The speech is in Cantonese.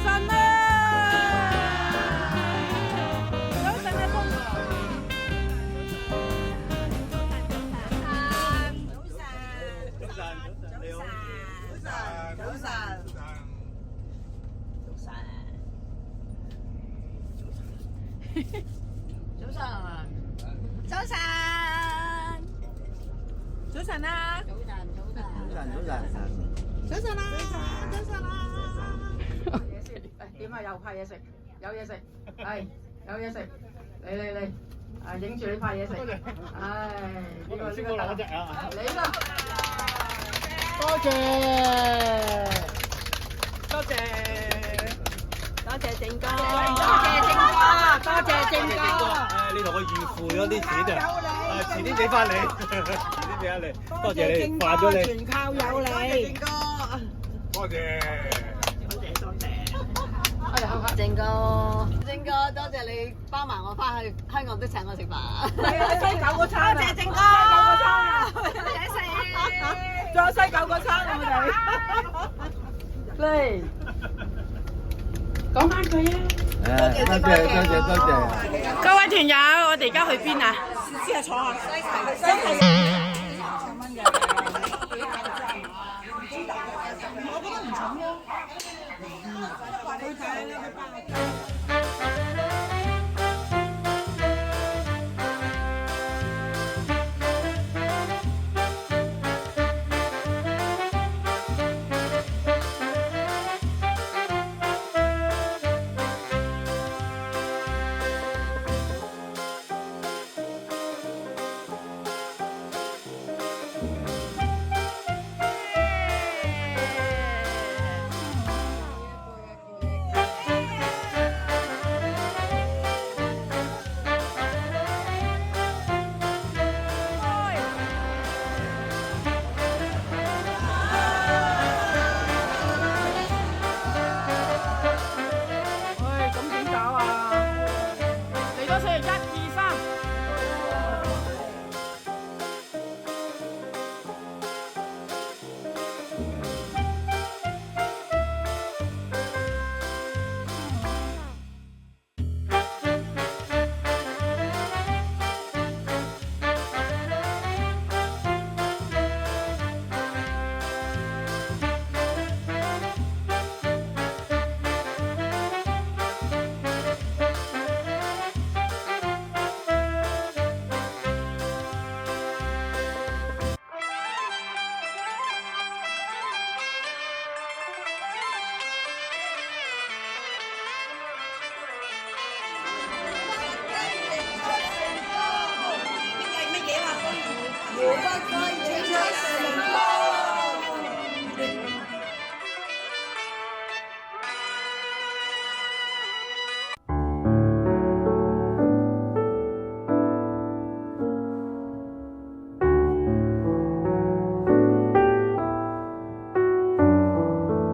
晨啊！早晨啊，中國。早晨啊！早晨啦！嘢先，點啊？又派嘢食，有嘢食，係有嘢食，嚟，啊影住你派嘢食，唉，呢個得啦，你啦，多謝正哥，多謝正哥，你同我預付咗啲錢啊，遲啲俾翻你，遲啲俾翻你，多謝你，還咗你，全靠有你，多謝。正哥，多謝你包埋我翻去香港都請我食飯。係啊，西九嗰餐，多謝正哥，西九嗰餐，仲有西九嗰餐啊，我哋嚟講翻句啊！多謝。各位團友，我哋而家去邊啊？先係坐下西堤。我覺得唔重咯。